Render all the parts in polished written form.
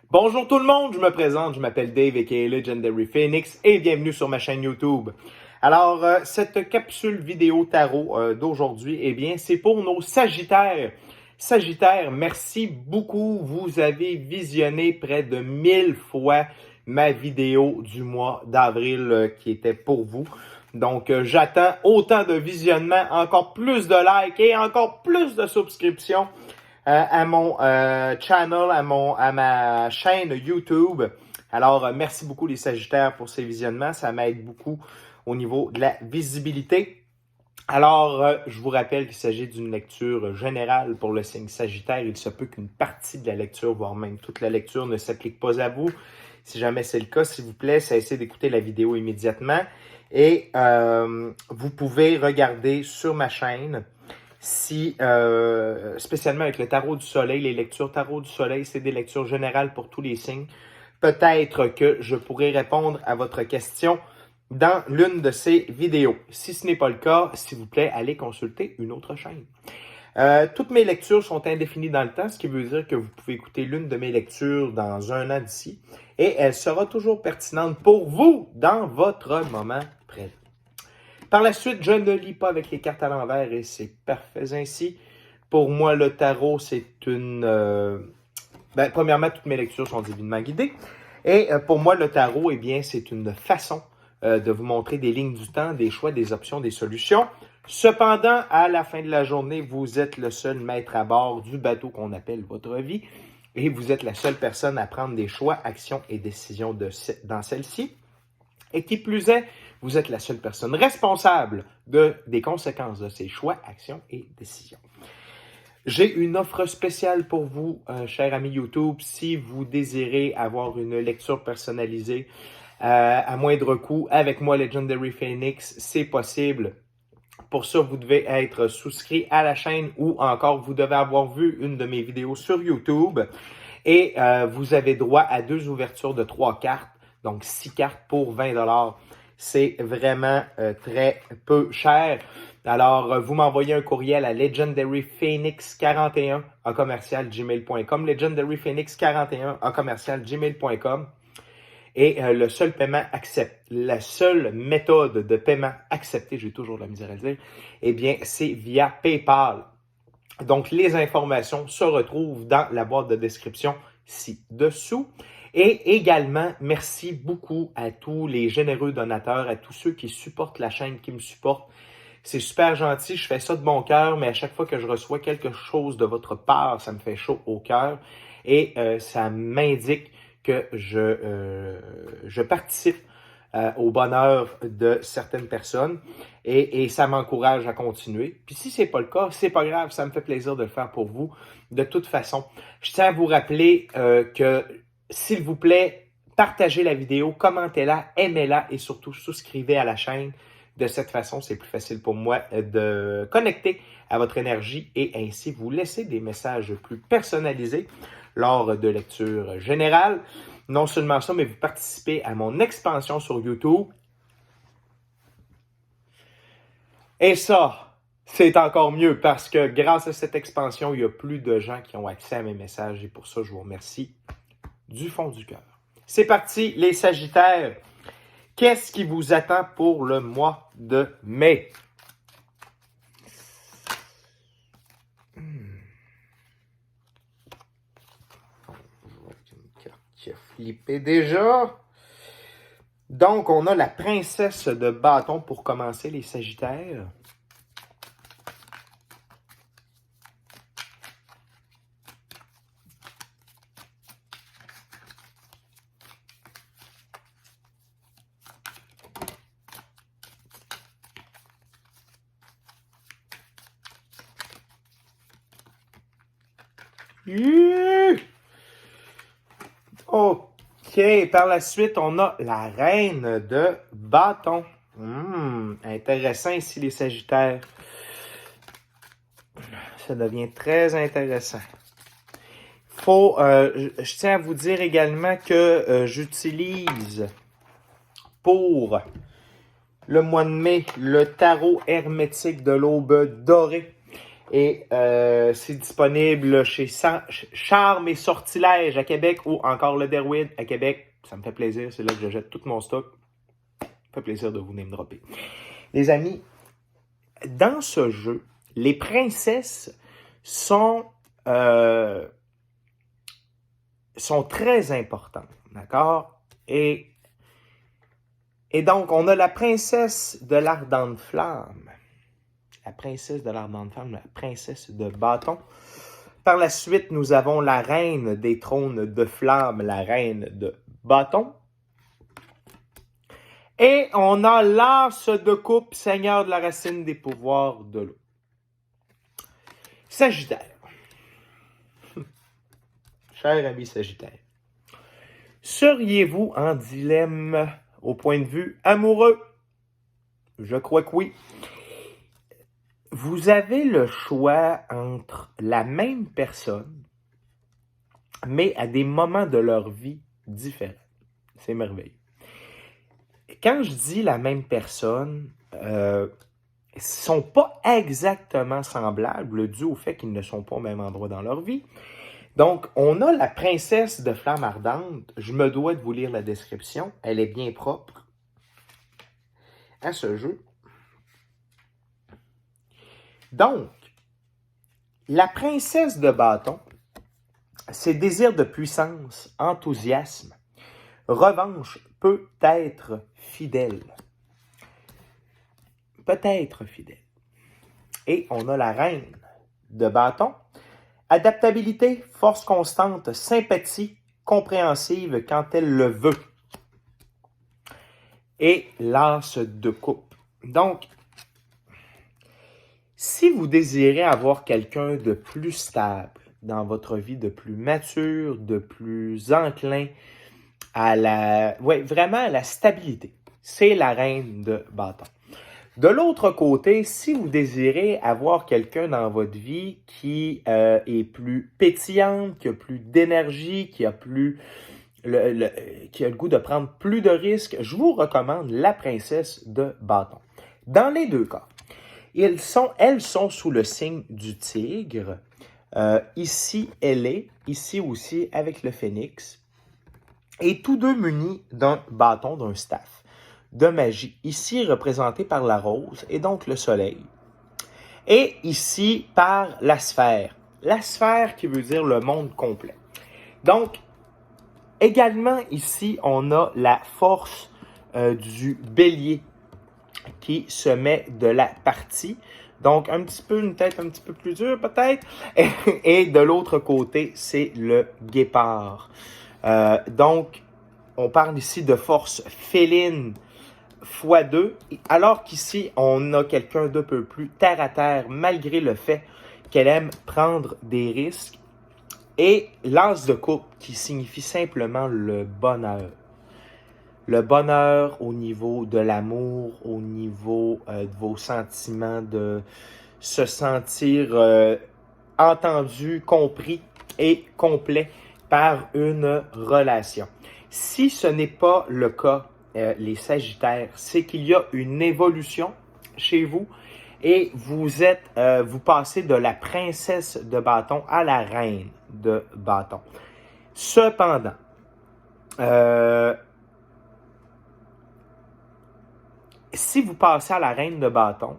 Bonjour tout le monde, je me présente, je m'appelle Dave aka Legendary Phoenix et bienvenue sur ma chaîne YouTube. Alors, cette capsule vidéo tarot d'aujourd'hui, eh bien, c'est pour nos Sagittaires. Sagittaires, merci beaucoup. Vous avez visionné près de 1000 fois ma vidéo du mois d'avril qui était pour vous. Donc, j'attends autant de visionnements, encore plus de likes et encore plus de subscriptions à mon channel, à ma chaîne YouTube. Alors, merci beaucoup les Sagittaires pour ces visionnements. Ça m'aide beaucoup au niveau de la visibilité. Alors, je vous rappelle qu'il s'agit d'une lecture générale pour le signe Sagittaire. Il se peut qu'une partie de la lecture, voire même toute la lecture, ne s'applique pas à vous. Si jamais c'est le cas, s'il vous plaît, cessez d'écouter la vidéo immédiatement. Et vous pouvez regarder sur ma chaîne si, spécialement avec le tarot du soleil, les lectures tarot du soleil, c'est des lectures générales pour tous les signes. Peut-être que je pourrai répondre à votre question dans l'une de ces vidéos. Si ce n'est pas le cas, s'il vous plaît, allez consulter une autre chaîne. Toutes mes lectures sont indéfinies dans le temps, ce qui veut dire que vous pouvez écouter l'une de mes lectures dans un an d'ici et elle sera toujours pertinente pour vous dans votre moment présent. Par la suite, je ne lis pas avec les cartes à l'envers et c'est parfait ainsi. Pour moi, le tarot, c'est une... premièrement, toutes mes lectures sont divinement guidées. Et pour moi, le tarot, eh bien, c'est une façon de vous montrer des lignes du temps, des choix, des options, des solutions. Cependant, à la fin de la journée, vous êtes le seul maître à bord du bateau qu'on appelle votre vie et vous êtes la seule personne à prendre des choix, actions et décisions dans celle-ci. Et qui plus est, vous êtes la seule personne responsable des conséquences de ces choix, actions et décisions. J'ai une offre spéciale pour vous, chers amis YouTube. Si vous désirez avoir une lecture personnalisée à moindre coût avec moi, Legendary Phoenix, c'est possible. Pour ça, vous devez être souscrit à la chaîne ou encore vous devez avoir vu une de mes vidéos sur YouTube. Et vous avez droit à 2 ouvertures de 3 cartes, donc 6 cartes pour 20 $. C'est vraiment très peu cher. Alors, vous m'envoyez un courriel à legendaryphoenix41@gmail.com, legendaryphoenix41@gmail.com. Et le seul paiement la seule méthode de paiement acceptée, j'ai toujours de la misère à le dire, eh bien, c'est via PayPal. Donc, les informations se retrouvent dans la boîte de description ci-dessous. Et également, merci beaucoup à tous les généreux donateurs, à tous ceux qui supportent la chaîne, qui me supportent. C'est super gentil, je fais ça de bon cœur, mais à chaque fois que je reçois quelque chose de votre part, ça me fait chaud au cœur et ça m'indique que je participe au bonheur de certaines personnes et ça m'encourage à continuer. Puis si c'est pas le cas, c'est pas grave, ça me fait plaisir de le faire pour vous. De toute façon, je tiens à vous rappeler que, s'il vous plaît, partagez la vidéo, commentez-la, aimez-la et surtout souscrivez à la chaîne. De cette façon, c'est plus facile pour moi de connecter à votre énergie et ainsi vous laisser des messages plus personnalisés lors de lectures générales. Non seulement ça, mais vous participez à mon expansion sur YouTube. Et ça, c'est encore mieux parce que grâce à cette expansion, il y a plus de gens qui ont accès à mes messages et pour ça, je vous remercie du fond du cœur. C'est parti, les Sagittaires. Qu'est-ce qui vous attend pour le mois de mai? Une carte qui a flippé déjà. Donc, on a la princesse de bâton pour commencer, les Sagittaires. OK, par la suite, on a la reine de bâton. Intéressant ici, les Sagittaires. Ça devient très intéressant. Je tiens à vous dire également que j'utilise pour le mois de mai le tarot hermétique de l'aube dorée. Et c'est disponible chez Charme et Sortilège à Québec ou encore le Derwid à Québec. Ça me fait plaisir, c'est là que je jette tout mon stock. Ça me fait plaisir de vous name dropper. Les amis, dans ce jeu, les princesses sont très importantes, d'accord? Et donc, on a la princesse de l'Ardente Flamme, la princesse de l'Ardente Flamme, la princesse de bâton. Par la suite, nous avons la reine des trônes de flamme, la reine de bâton. Et on a l'as de coupe, seigneur de la racine des pouvoirs de l'eau. Sagittaire. Cher ami Sagittaire. Seriez-vous en dilemme au point de vue amoureux? Je crois que oui. Vous avez le choix entre la même personne, mais à des moments de leur vie différents. C'est merveilleux. Quand je dis la même personne, ils ne sont pas exactement semblables dû au fait qu'ils ne sont pas au même endroit dans leur vie. Donc, on a la princesse de flamme ardente. Je me dois de vous lire la description. Elle est bien propre à ce jeu. Donc, la princesse de bâton, ses désirs de puissance, enthousiasme, revanche, peut être fidèle. Peut-être fidèle. Et on a la reine de bâton. Adaptabilité, force constante, sympathie, compréhensive quand elle le veut. Et l'as de coupe. Donc, si vous désirez avoir quelqu'un de plus stable dans votre vie, de plus mature, de plus enclin vraiment à la stabilité, c'est la reine de bâton. De l'autre côté, si vous désirez avoir quelqu'un dans votre vie qui est plus pétillante, qui a plus d'énergie, qui a le goût de prendre plus de risques, je vous recommande la princesse de bâton. Dans les deux cas, elles sont sous le signe du tigre. Ici, elle est, ici aussi avec le phénix. Et tous deux munis d'un bâton, d'un staff de magie. Ici représenté par la rose et donc le soleil. Et ici par la sphère. La sphère qui veut dire le monde complet. Donc, également ici, on a la force du bélier qui se met de la partie. Donc, une tête un petit peu plus dure peut-être. Et de l'autre côté, c'est le guépard. Donc, on parle ici de force féline x2, alors qu'ici, on a quelqu'un d'un peu plus terre à terre, malgré le fait qu'elle aime prendre des risques. Et l'as de coupe, qui signifie simplement le bonheur. Le bonheur au niveau de l'amour, au niveau de vos sentiments, de se sentir entendu, compris et complet par une relation. Si ce n'est pas le cas, les Sagittaires, c'est qu'il y a une évolution chez vous et vous passez de la princesse de bâton à la reine de bâton. Cependant, si vous passez à la reine de bâton,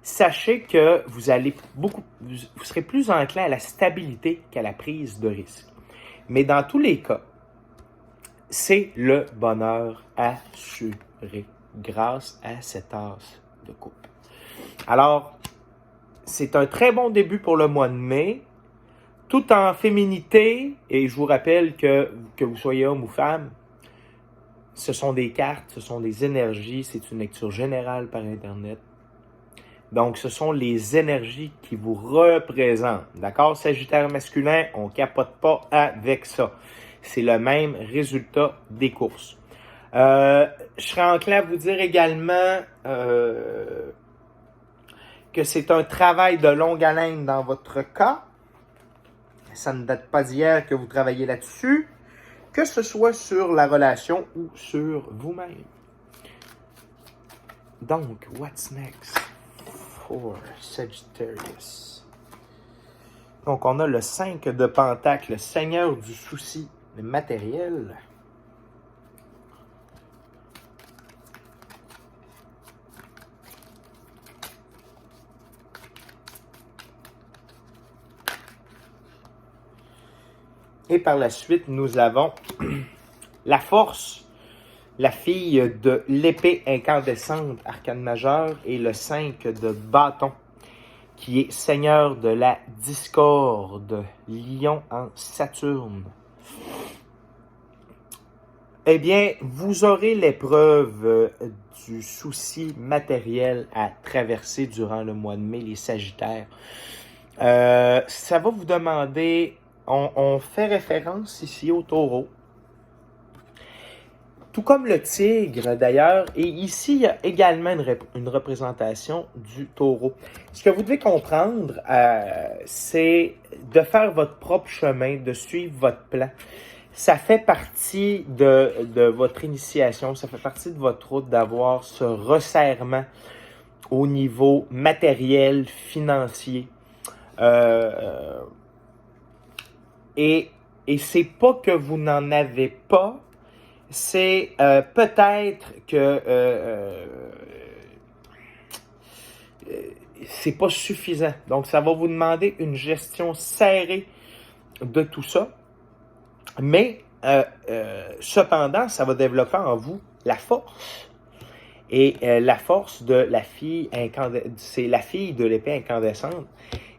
sachez que vous serez plus enclin à la stabilité qu'à la prise de risque. Mais dans tous les cas, c'est le bonheur assuré grâce à cette as de coupe. Alors, c'est un très bon début pour le mois de mai, tout en féminité, et je vous rappelle que vous soyez homme ou femme, ce sont des cartes, ce sont des énergies, c'est une lecture générale par Internet. Donc, ce sont les énergies qui vous représentent. D'accord? Sagittaire masculin, on ne capote pas avec ça. C'est le même résultat des courses. Je serais enclin à vous dire également que c'est un travail de longue haleine dans votre cas. Ça ne date pas d'hier que vous travaillez là-dessus, que ce soit sur la relation ou sur vous-même. Donc, what's next for Sagittarius? Donc, on a le 5 de Pentacle, le Seigneur du souci matériel. Et par la suite, nous avons la force, la fille de l'épée incandescente, arcane majeure, et le 5 de bâton, qui est Seigneur de la discorde, lion en Saturne. Eh bien, vous aurez l'épreuve du souci matériel à traverser durant le mois de mai, les Sagittaires. Ça va vous demander, on fait référence ici au taureau, tout comme le tigre d'ailleurs, et ici il y a également une représentation du taureau. Ce que vous devez comprendre, c'est de faire votre propre chemin, de suivre votre plan. Ça fait partie de votre initiation, ça fait partie de votre route d'avoir ce resserrement au niveau matériel, financier. Et c'est pas que vous n'en avez pas, c'est peut-être que c'est pas suffisant. Donc, ça va vous demander une gestion serrée de tout ça. Mais, cependant, ça va développer en vous la force. Et la force de la fille c'est la fille de l'épée incandescente.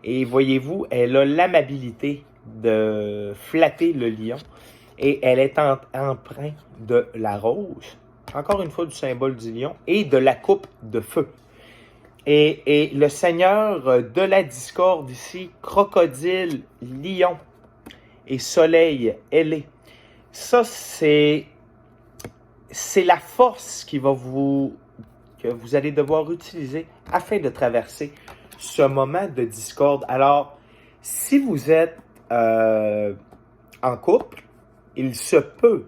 Et voyez-vous, elle a l'amabilité de flatter le lion. Et elle est empreinte de la rose, encore une fois du symbole du lion, et de la coupe de feu. Et le seigneur de la discorde ici, crocodile, lion et soleil ailé. Ça, c'est la force que vous allez devoir utiliser afin de traverser ce moment de discorde. Alors, si vous êtes en couple, il se peut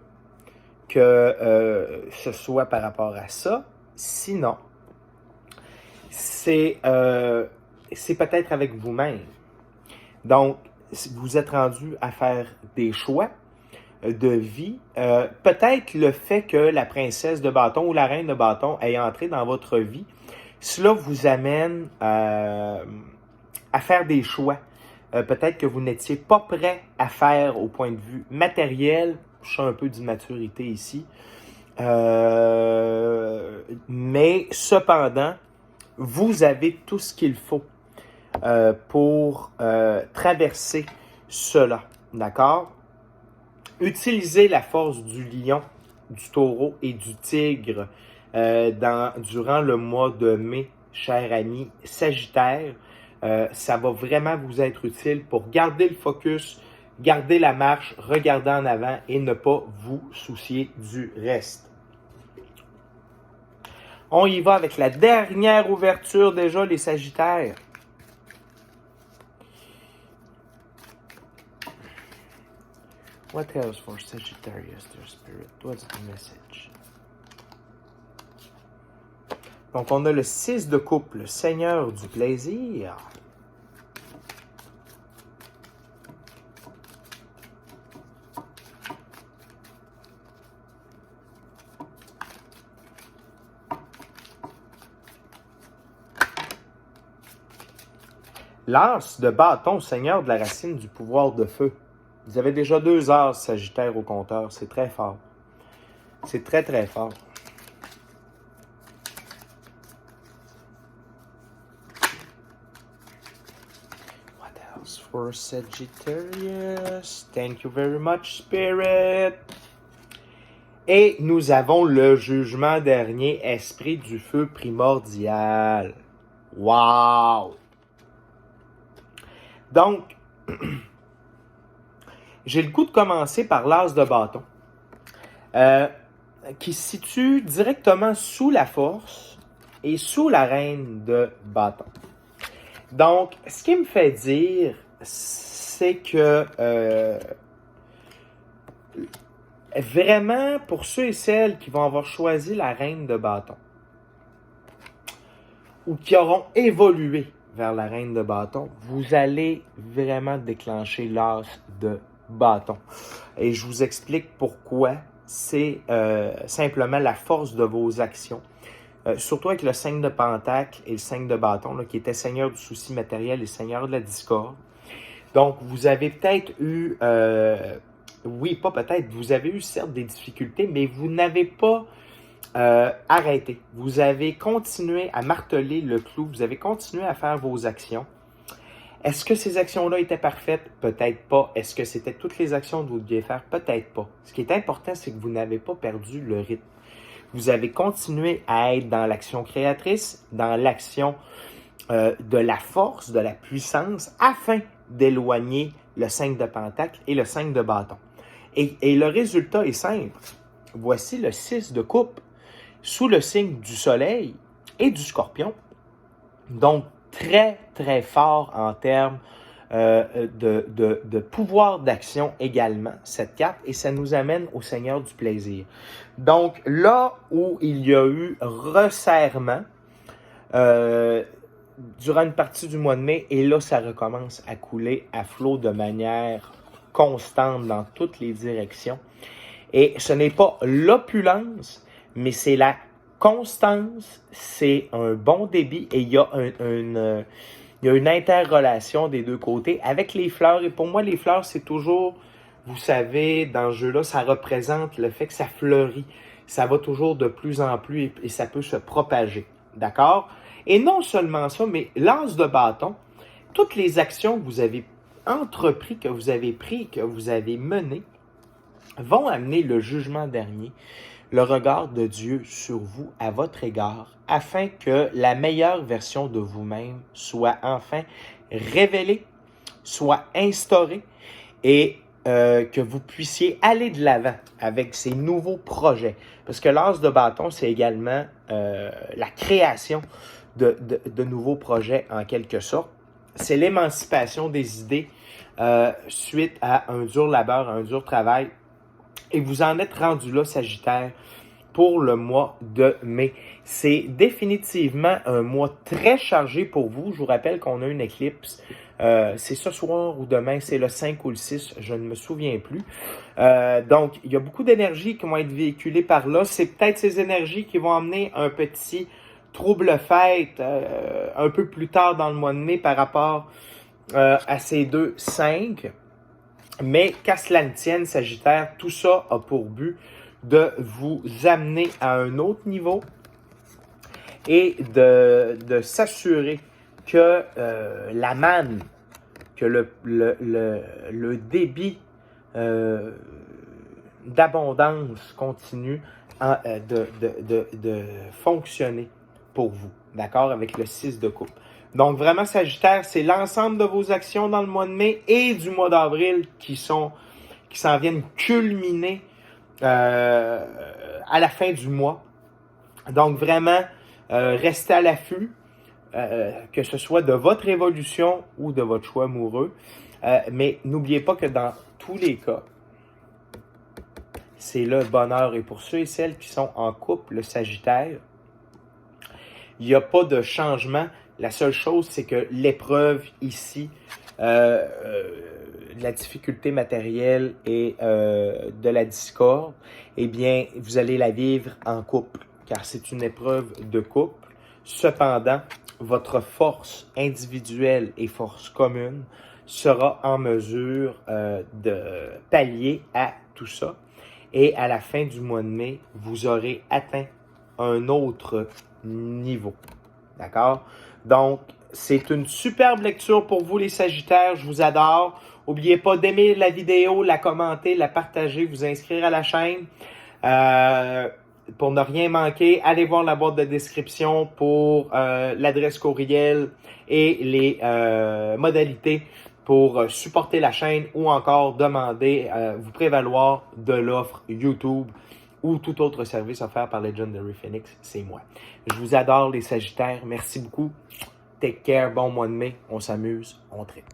que ce soit par rapport à ça. Sinon, c'est peut-être avec vous-même. Donc, vous êtes rendu à faire des choix de vie. Peut-être le fait que la princesse de bâton ou la reine de bâton ait entré dans votre vie, cela vous amène à faire des choix. Peut-être que vous n'étiez pas prêt à faire au point de vue matériel. Je suis un peu d'immaturité ici. Mais cependant, vous avez tout ce qu'il faut pour traverser cela. D'accord? Utilisez la force du lion, du taureau et du tigre durant le mois de mai, chers amis Sagittaire. Ça va vraiment vous être utile pour garder le focus, garder la marche, regarder en avant et ne pas vous soucier du reste. On y va avec la dernière ouverture déjà, les Sagittaires. What else for Sagittarius, their spirit? What's the message? Donc, on a le 6 de coupe, le Seigneur du plaisir. L'As de bâton, Seigneur de la racine du pouvoir de feu. Vous avez déjà 2 As Sagittaire au compteur. C'est très fort. C'est très, très fort. For Sagittarius. Thank you very much, Spirit. Et nous avons le jugement dernier, esprit du feu primordial. Wow! Donc, j'ai le goût de commencer par l'as de bâton, qui se situe directement sous la force et sous la reine de bâton. Donc, ce qui me fait dire, c'est que vraiment, pour ceux et celles qui vont avoir choisi la reine de bâton, ou qui auront évolué vers la reine de bâton, vous allez vraiment déclencher l'as de bâton. Et je vous explique pourquoi. C'est simplement la force de vos actions. Surtout avec le 5 de pentacle et le 5 de bâton, là, qui était seigneur du souci matériel et seigneur de la discorde. Donc, vous avez peut-être eu, oui, pas peut-être, vous avez eu certes des difficultés, mais vous n'avez pas arrêté. Vous avez continué à marteler le clou, vous avez continué à faire vos actions. Est-ce que ces actions-là étaient parfaites? Peut-être pas. Est-ce que c'était toutes les actions que vous deviez faire? Peut-être pas. Ce qui est important, c'est que vous n'avez pas perdu le rythme. Vous avez continué à être dans l'action créatrice, dans l'action de la force, de la puissance, afin d'éloigner le 5 de pentacle et le 5 de bâton. Et le résultat est simple. Voici le 6 de coupe sous le signe du soleil et du scorpion. Donc, très, très fort en termes de pouvoir d'action également, cette carte, et ça nous amène au Seigneur du plaisir. Donc, là où il y a eu resserrement durant une partie du mois de mai, et là, ça recommence à couler à flot de manière constante dans toutes les directions. Et ce n'est pas l'opulence, mais c'est la constance, c'est un bon débit et il y a une interrelation des deux côtés avec les fleurs. Et pour moi, les fleurs, c'est toujours, vous savez, dans ce jeu-là, ça représente le fait que ça fleurit. Ça va toujours de plus en plus et ça peut se propager. D'accord? Et non seulement ça, mais l'as de bâton, toutes les actions que vous avez entreprises, que vous avez prises, que vous avez menées, vont amener le jugement dernier, le regard de Dieu sur vous à votre égard, afin que la meilleure version de vous-même soit enfin révélée, soit instaurée et que vous puissiez aller de l'avant avec ces nouveaux projets. Parce que l'as de bâton, c'est également la création de nouveaux projets en quelque sorte. C'est l'émancipation des idées suite à un dur labeur, un dur travail. Et vous en êtes rendu là, Sagittaire, pour le mois de mai. C'est définitivement un mois très chargé pour vous. Je vous rappelle qu'on a une éclipse. C'est ce soir ou demain, c'est le 5 ou le 6, je ne me souviens plus. Donc, il y a beaucoup d'énergies qui vont être véhiculées par là. C'est peut-être ces énergies qui vont amener un petit trouble-fête un peu plus tard dans le mois de mai par rapport à ces deux 5. Mais qu'à cela ne tienne, Sagittaire, tout ça a pour but de vous amener à un autre niveau et de s'assurer que la manne, que le débit d'abondance continue de fonctionner pour vous, d'accord, avec le 6 de coupe. Donc, vraiment, Sagittaire, c'est l'ensemble de vos actions dans le mois de mai et du mois d'avril qui s'en viennent culminer à la fin du mois. Donc, vraiment, restez à l'affût, que ce soit de votre évolution ou de votre choix amoureux. Mais n'oubliez pas que dans tous les cas, c'est le bonheur. Et pour ceux et celles qui sont en couple, le Sagittaire, il n'y a pas de changement. La seule chose, c'est que l'épreuve ici, de la difficulté matérielle et de la discorde, eh bien, vous allez la vivre en couple, car c'est une épreuve de couple. Cependant, votre force individuelle et force commune sera en mesure de pallier à tout ça. Et à la fin du mois de mai, vous aurez atteint un autre niveau. D'accord? Donc, c'est une superbe lecture pour vous les Sagittaires. Je vous adore. N'oubliez pas d'aimer la vidéo, la commenter, la partager, vous inscrire à la chaîne. Pour ne rien manquer, allez voir la boîte de description pour l'adresse courriel et les modalités pour supporter la chaîne ou encore demander, vous prévaloir de l'offre YouTube ou tout autre service offert par Legendary Phoenix, c'est moi. Je vous adore les Sagittaires, merci beaucoup. Take care, bon mois de mai, on s'amuse, on tripe.